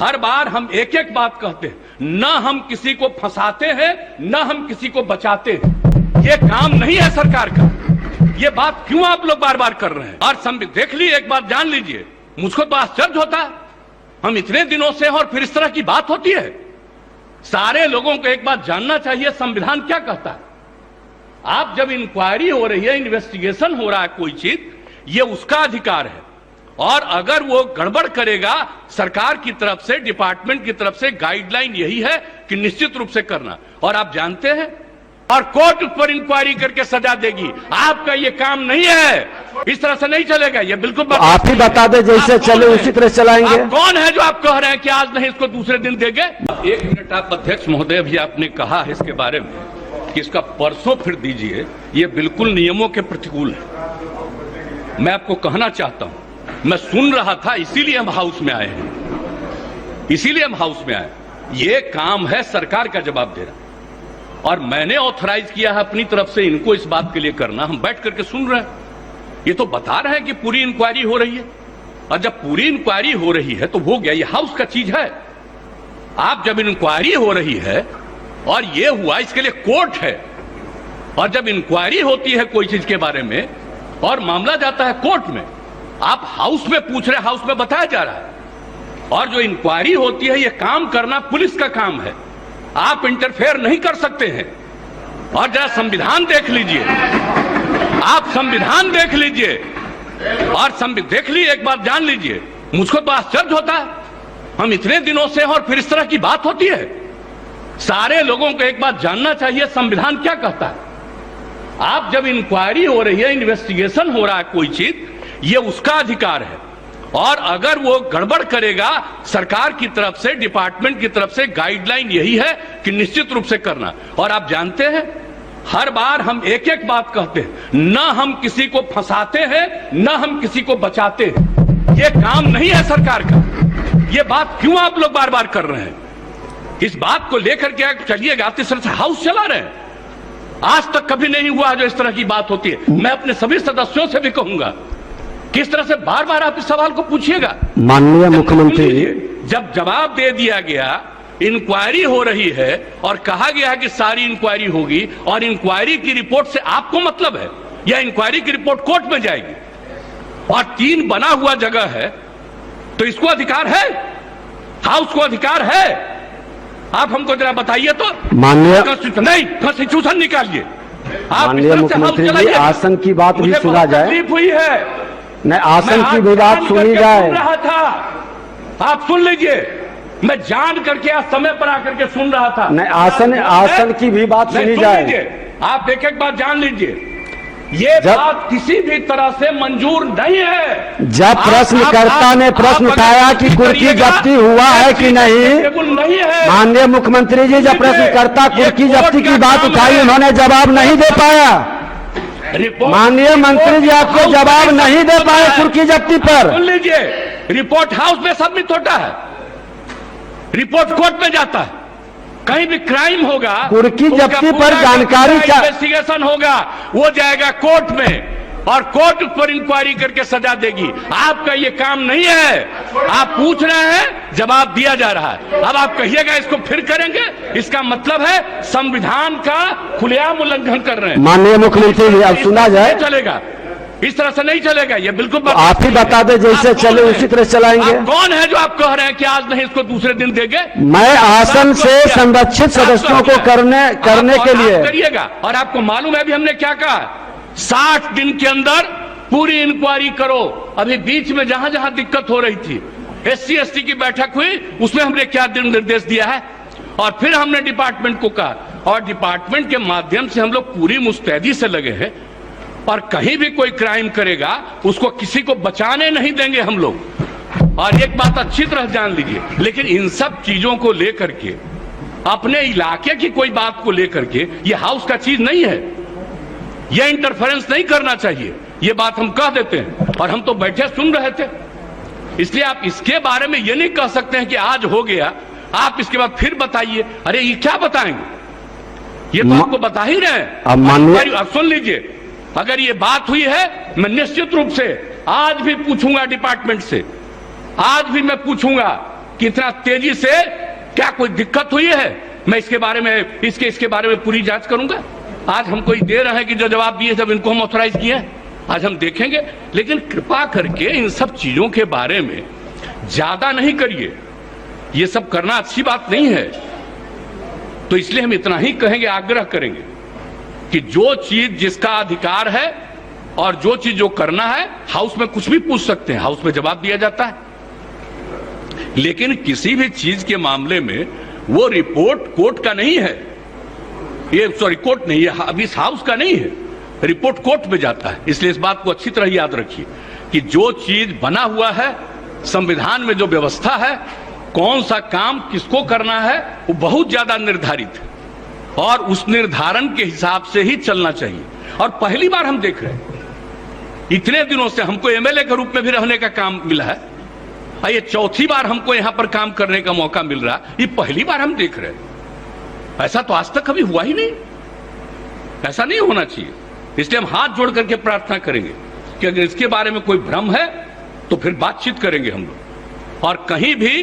हर बार हम एक एक बात कहते हैं, न हम किसी को फंसाते हैं न हम किसी को बचाते हैं। ये काम नहीं है सरकार का। ये बात क्यों आप लोग बार बार कर रहे हैं? और देख लीजिए, एक बात जान लीजिए, मुझको तो आश्चर्य होता है, हम इतने दिनों से और फिर इस तरह की बात होती है। सारे लोगों को एक बात जानना चाहिए, संविधान क्या कहता है। आप जब इंक्वायरी हो रही है, इन्वेस्टिगेशन हो रहा है कोई चीज, ये उसका अधिकार है। और अगर वो गड़बड़ करेगा, सरकार की तरफ से, डिपार्टमेंट की तरफ से गाइडलाइन यही है कि निश्चित रूप से करना। और आप जानते हैं, और कोर्ट पर इंक्वायरी करके सजा देगी। आपका ये काम नहीं है, इस तरह से नहीं चलेगा। ये बिल्कुल आप ही बता दे, जैसे चले उसी तरह चलाएंगे। आप कौन है जो आप कह रहे हैं कि आज नहीं इसको दूसरे दिन देंगे? एक मिनट, आप अध्यक्ष महोदय भी आपने कहा है इसके बारे में कि इसका परसों फिर दीजिए, ये बिल्कुल नियमों के प्रतिकूल है। मैं आपको कहना चाहता हूं, मैं सुन रहा था, इसीलिए हम हाउस में आए हैं, इसीलिए हम हाउस में आए। ये काम है सरकार का जवाब देना, और मैंने ऑथराइज किया है अपनी तरफ से इनको इस बात के लिए करना। हम बैठ करके सुन रहे हैं, ये तो बता रहे हैं कि पूरी इंक्वायरी हो रही है। और जब पूरी इंक्वायरी हो रही है तो हो गया, ये हाउस का चीज है। आप जब इंक्वायरी हो रही है और ये हुआ, इसके लिए कोर्ट है। और जब इंक्वायरी होती है कोई चीज के बारे में और मामला जाता है कोर्ट में, आप हाउस में पूछ रहे, हाउस में बताया जा रहा है। और जो इंक्वायरी होती है, ये काम करना पुलिस का काम है, आप इंटरफेयर नहीं कर सकते हैं। और जरा संविधान देख लीजिए, आप संविधान देख लीजिए, और देख लीजिए, एक बात जान लीजिए, मुझको तो आश्चर्य होता है, हम इतने दिनों से और फिर इस तरह की बात होती है। सारे लोगों को एक बात जानना चाहिए, संविधान क्या कहता है। आप जब इंक्वायरी हो रही है, इन्वेस्टिगेशन हो रहा है कोई चीज, ये उसका अधिकार है। और अगर वो गड़बड़ करेगा, सरकार की तरफ से, डिपार्टमेंट की तरफ से गाइडलाइन यही है कि निश्चित रूप से करना। और आप जानते हैं, हर बार हम एक एक बात कहते हैं, न हम किसी को फंसाते हैं न हम किसी को बचाते हैं। ये काम नहीं है सरकार का। ये बात क्यों आप लोग बार बार कर रहे हैं? इस बात को लेकर के चलिएगा, इस तरह से हाउस चला रहे हैं। आज तक कभी नहीं हुआ जो इस तरह की बात होती है। मैं अपने सभी सदस्यों से भी कहूंगा, किस तरह से बार बार आप इस सवाल को पूछिएगा। माननीय मुख्यमंत्री, जब जवाब दे दिया गया, इंक्वायरी हो रही है और कहा गया कि सारी इंक्वायरी होगी, और इंक्वायरी की रिपोर्ट से आपको मतलब है, या इंक्वायरी की रिपोर्ट कोर्ट में जाएगी, और 3 बना हुआ जगह है, तो इसको अधिकार है, हाउस को अधिकार है। आप हमको जरा बताइए तो। माननीय नहीं, कॉन्स्टिट्यूशन निकालिए। माननीय मुख्यमंत्री जी, आसन की बात भी सुना जाए। तकलीफ हुई है, नहीं, आसन की भी बात सुनी जाए। सुन रहा था, आप सुन लीजिए, मैं जान करके आज समय पर आकर के सुन रहा था। नहीं, आसन की भी बात सुनी जाए। आप एक एक बात जान लीजिए, ये बात किसी भी तरह से मंजूर नहीं है। जब प्रश्नकर्ता ने प्रश्न उठाया कि कुर्की जब्ती हुआ है कि नहीं है, माननीय मुख्यमंत्री जी, जब प्रश्नकर्ता कुर्की जब्ती की बात उठाई, उन्होंने जवाब नहीं दे पाया। माननीय मंत्री जी, आपको जवाब नहीं दे पाए कुर्की जब्ती पर। सुन लीजिए, रिपोर्ट हाउस में सबमिट होता है, रिपोर्ट कोर्ट में जाता है। कहीं भी क्राइम होगा, कुर्की जब्ती पर जानकारी, इन्वेस्टिगेशन होगा, वो जाएगा कोर्ट में, और कोर्ट पर इंक्वायरी करके सजा देगी। आपका ये काम नहीं है। आप पूछ रहे हैं, जवाब दिया जा रहा है। अब आप कहिएगा इसको फिर करेंगे, इसका मतलब है संविधान का खुलेआम उल्लंघन कर रहे हैं। माननीय मुख्यमंत्री जी, अब सुना जाए। चलेगा, इस तरह से नहीं चलेगा। ये बिल्कुल आप ही बता दे, जैसे चले उसी तरह चलाएंगे। कौन है जो आप कह रहे हैं कि आज नहीं इसको दूसरे दिन देंगे? मैं आसन से संरक्षित सदस्यों को करने के लिए करिएगा। और आपको मालूम है अभी हमने क्या कहा, 60 दिन के अंदर पूरी इंक्वायरी करो। अभी बीच में जहां जहां दिक्कत हो रही थी, SC ST की बैठक हुई, उसमें हमने क्या निर्देश दिया है, और फिर हमने डिपार्टमेंट को कहा, और डिपार्टमेंट के माध्यम से हम लोग पूरी मुस्तैदी से लगे हैं। और कहीं भी कोई क्राइम करेगा, उसको किसी को बचाने नहीं देंगे हम लोग। और एक बात अच्छी तरह जान लीजिए, लेकिन इन सब चीजों को लेकर के, अपने इलाके की कोई बात को लेकर के, ये हाउस का चीज नहीं है, यह इंटरफेरेंस नहीं करना चाहिए। ये बात हम कह देते हैं, और हम तो बैठे सुन रहे थे। इसलिए आप इसके बारे में ये नहीं कह सकते हैं कि आज हो गया, आप इसके बाद फिर बताइए। अरे ये क्या बताएंगे, ये तो आपको बता ही रहे हैं। अब सुन लीजिए, अगर ये बात हुई है, मैं निश्चित रूप से आज भी पूछूंगा डिपार्टमेंट से, आज भी मैं पूछूंगा कि इतना तेजी से क्या कोई दिक्कत हुई है? मैं इसके बारे में पूरी जांच करूंगा। आज हम कोई दे रहे हैं कि जो जवाब दिए जब इनको हम ऑथराइज किए हैं, आज हम देखेंगे। लेकिन कृपा करके इन सब चीजों के बारे में ज्यादा नहीं करिए, ये सब करना अच्छी बात नहीं है। तो इसलिए हम इतना ही कहेंगे, आग्रह करेंगे कि जो चीज जिसका अधिकार है और जो चीज जो करना है, हाउस में कुछ भी पूछ सकते हैं, हाउस में जवाब दिया जाता है। लेकिन किसी भी चीज के मामले में वो रिपोर्ट कोर्ट का नहीं है, ये सॉरी कोर्ट नहीं है, अभी इस हाउस का नहीं है, रिपोर्ट कोर्ट में जाता है। इसलिए इस बात को अच्छी तरह याद रखिए कि जो चीज बना हुआ है, संविधान में जो व्यवस्था है, कौन सा काम किसको करना है, वो बहुत ज्यादा निर्धारित है और उस निर्धारण के हिसाब से ही चलना चाहिए। और पहली बार हम देख रहे हैं, इतने दिनों से हमको एमएलए के रूप में भी रहने का काम मिला है, ये चौथी बार हमको यहां पर काम करने का मौका मिल रहा, ये पहली बार हम देख रहे हैं। ऐसा तो आज तक कभी हुआ ही नहीं, ऐसा नहीं होना चाहिए। इसलिए हम हाथ जोड़ करके प्रार्थना करेंगे कि अगर इसके बारे में कोई भ्रम है तो फिर बातचीत करेंगे हम लोग। और कहीं भी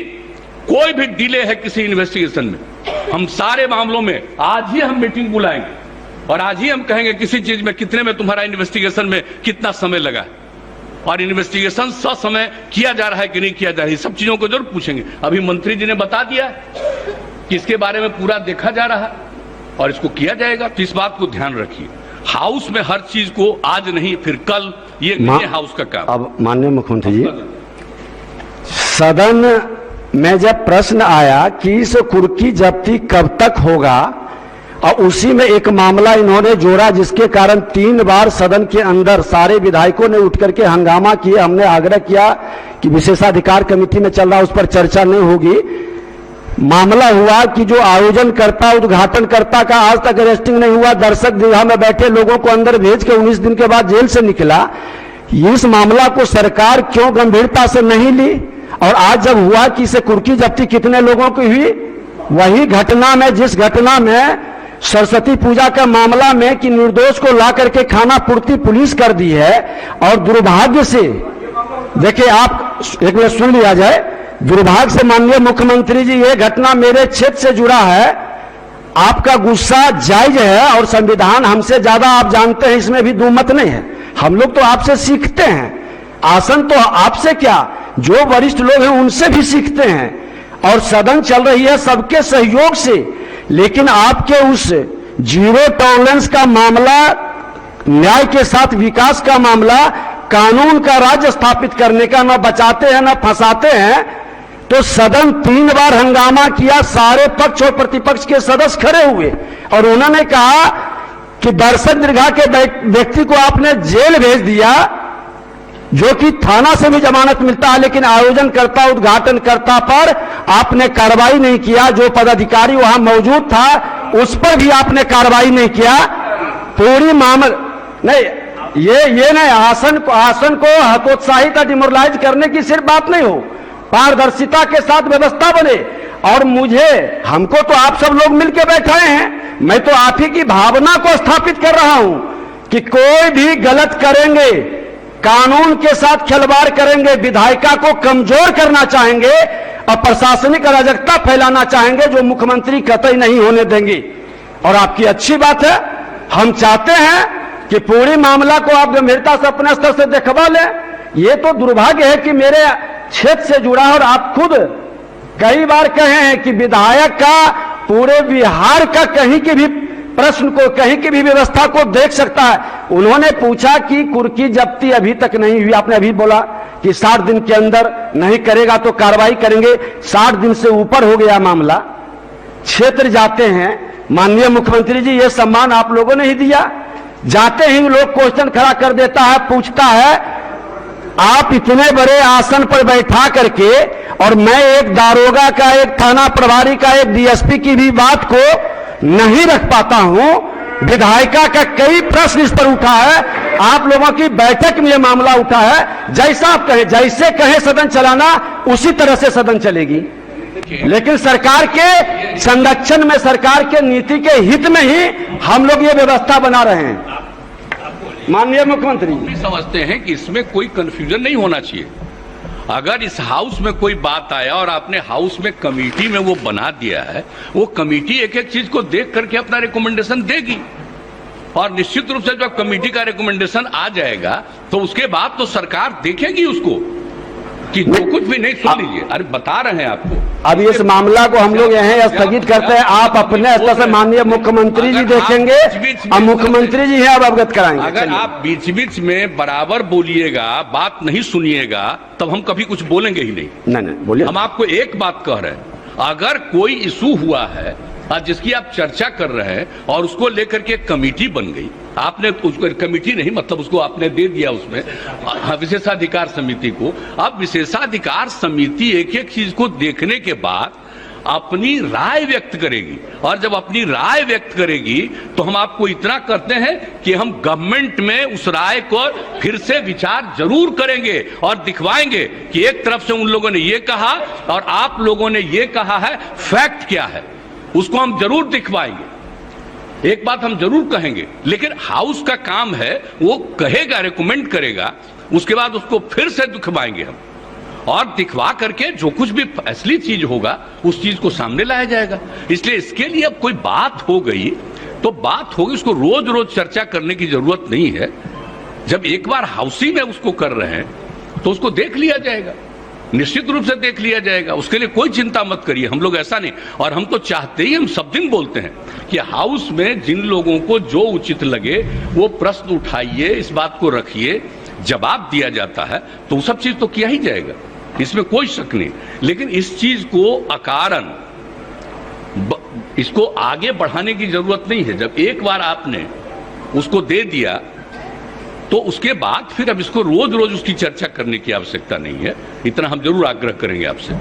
कोई भी डिले है किसी इन्वेस्टिगेशन में, हम सारे मामलों में आज ही हम मीटिंग बुलाएंगे और आज ही हम कहेंगे किसी चीज में कितने में तुम्हारा इन्वेस्टिगेशन में कितना समय लगा और इन्वेस्टिगेशन ससमय किया जा रहा है कि नहीं किया जा रहा है, सब चीजों को जरूर पूछेंगे। अभी मंत्री जी ने बता दिया कि इसके बारे में पूरा देखा जा रहा है और इसको किया जाएगा। तो इस बात को ध्यान रखिए, हाउस में हर चीज को आज नहीं फिर कल, ये नहीं है हाउस का काम। अब माननीय मुख्यमंत्री जी, सदन में जब प्रश्न आया कि इस कुर्की जब्ती कब तक होगा और उसी में एक मामला इन्होंने जोड़ा जिसके कारण 3 बार सदन के अंदर सारे विधायकों ने उठ करके हंगामा किया। हमने आग्रह किया कि विशेषाधिकार कमेटी में चल रहा, उस पर चर्चा नहीं होगी। मामला हुआ कि जो आयोजनकर्ता उद्घाटनकर्ता का आज तक अरेस्टिंग नहीं हुआ, दर्शक दीर्घा में बैठे लोगों को अंदर भेज के 19 दिन के बाद जेल से निकला, इस मामला को सरकार क्यों गंभीरता से नहीं ली? और आज जब हुआ कि इसे कुर्की जब्ती कितने लोगों की हुई, वही घटना में, जिस घटना में सरस्वती पूजा का मामला में कि निर्दोष को ला करके खाना पूर्ति पुलिस कर दी है। और दुर्भाग्य से देखिए, आप एक मिनट सुन लिया जाए, दुर्भाग्य से माननीय मुख्यमंत्री जी, ये घटना मेरे क्षेत्र से जुड़ा है। आपका गुस्सा जायज है और संविधान हमसे ज्यादा आप जानते हैं, इसमें भी दो मत नहीं है। हम लोग तो आपसे सीखते हैं, आसन तो आपसे क्या, जो वरिष्ठ लोग हैं उनसे भी सीखते हैं। और सदन चल रही है सबके सहयोग से, लेकिन आपके उस जीरो टॉलरेंस का मामला, न्याय के साथ विकास का मामला, कानून का राज्य स्थापित करने का, न बचाते हैं न फंसाते हैं। तो सदन 3 बार हंगामा किया, सारे पक्ष और प्रतिपक्ष के सदस्य खड़े हुए और उन्होंने कहा कि दर्शक दीर्घा के व्यक्ति को आपने जेल भेज दिया, जो कि थाना से भी जमानत मिलता है, लेकिन आयोजनकर्ता उद्घाटनकर्ता पर आपने कार्रवाई नहीं किया। जो पदाधिकारी वहां मौजूद था उस पर भी आपने कार्रवाई नहीं किया। पूरी मामला नहीं, ये नहीं, आसन को हतोत्साहित या डिमोरलाइज करने की सिर्फ बात नहीं हो, पारदर्शिता के साथ व्यवस्था बने। और हमको तो आप सब लोग मिलकर बैठाए हैं, मैं तो आप ही की भावना को स्थापित कर रहा हूं कि कोई भी गलत करेंगे, कानून के साथ खिलवाड़ करेंगे, विधायिका को कमजोर करना चाहेंगे और प्रशासनिक अराजकता फैलाना चाहेंगे, जो मुख्यमंत्री कतई नहीं होने देंगे। और आपकी अच्छी बात है, हम चाहते हैं कि पूरी मामला को आप गंभीरता से अपने स्तर से देखवा लें। ये तो दुर्भाग्य है कि मेरे क्षेत्र से जुड़ा, और आप खुद कई बार कहे हैं कि विधायक का पूरे बिहार का कहीं की भी प्रश्न को, कहीं की भी व्यवस्था को देख सकता है। उन्होंने पूछा कि कुर्की जब्ती अभी तक नहीं हुई, आपने अभी बोला कि 60 दिन के अंदर नहीं करेगा तो कार्रवाई करेंगे। 60 दिन से ऊपर हो गया मामला, क्षेत्र जाते हैं, माननीय मुख्यमंत्री जी ये सम्मान आप लोगों ने ही दिया। जाते ही लोग क्वेश्चन खड़ा कर देता है, पूछता है, आप इतने बड़े आसन पर बैठा करके, और मैं एक दारोगा का, एक थाना प्रभारी का, एक डीएसपी की भी बात को नहीं रख पाता हूं। विधायिका का कई प्रश्न इस पर उठा है, आप लोगों की बैठक में यह मामला उठा है। जैसा आप कहें, जैसे कहें सदन चलाना, उसी तरह से सदन चलेगी। लेकिन सरकार के संरक्षण में, सरकार के नीति के हित में ही हम लोग ये व्यवस्था बना रहे हैं। माननीय मुख्यमंत्री समझते हैं कि इसमें कोई कंफ्यूजन नहीं होना चाहिए। अगर इस हाउस में कोई बात आया और आपने हाउस में कमेटी में वो बना दिया है, वो कमेटी एक एक चीज को देख करके अपना रिकमेंडेशन देगी और निश्चित रूप से जब कमेटी का रिकमेंडेशन आ जाएगा तो उसके बाद तो सरकार देखेगी उसको कि जो कुछ भी नहीं। सुन लीजिए, अरे बता रहे हैं आपको। अब इस मामला को हम लोग यहीं स्थगित करते हैं। आप अपने स्तर से माननीय मुख्यमंत्री जी देखेंगे और मुख्यमंत्री जी हैं अब अवगत कराएंगे। अगर आप बीच बीच में बराबर बोलिएगा, बात नहीं सुनिएगा, तब हम कभी कुछ बोलेंगे ही नहीं। नहीं बोलिए। हम आपको एक बात कह रहे हैं, अगर कोई इशू हुआ है जिसकी आप चर्चा कर रहे हैं और उसको लेकर के कमेटी बन गई, आपने उसको कमेटी नहीं मतलब उसको आपने दे दिया उसमें विशेषाधिकार समिति को। अब विशेषाधिकार समिति एक एक चीज को देखने के बाद अपनी राय व्यक्त करेगी और जब अपनी राय व्यक्त करेगी तो हम आपको इतना करते हैं कि हम गवर्नमेंट में उस राय को फिर से विचार जरूर करेंगे और दिखवाएंगे कि एक तरफ से उन लोगों ने ये कहा और आप लोगों ने ये कहा है, फैक्ट क्या है उसको हम जरूर दिखवाएंगे। एक बात हम जरूर कहेंगे, लेकिन हाउस का काम है वो कहेगा, रिकमेंड करेगा, उसके बाद उसको फिर से दिखवाएंगे हम और दिखवा करके जो कुछ भी असली चीज होगा उस चीज को सामने लाया जाएगा। इसलिए इसके लिए अब कोई बात हो गई तो बात होगी, उसको रोज रोज चर्चा करने की जरूरत नहीं है। जब एक बार हाउसी में उसको कर रहे हैं तो उसको देख लिया जाएगा, निश्चित रूप से देख लिया जाएगा। उसके लिए कोई चिंता मत करिए, हम लोग ऐसा नहीं। और हम तो चाहते ही, हम सब दिन बोलते हैं कि हाउस में जिन लोगों को जो उचित लगे वो प्रश्न उठाइए, इस बात को रखिए, जवाब दिया जाता है तो वो सब चीज तो किया ही जाएगा, इसमें कोई शक नहीं। लेकिन इस चीज को अकारण इसको आगे बढ़ाने की जरूरत नहीं है। जब एक बार आपने उसको दे दिया तो उसके बाद फिर अब इसको रोज रोज उसकी चर्चा करने की आवश्यकता नहीं है। इतना हम जरूर आग्रह करेंगे आपसे।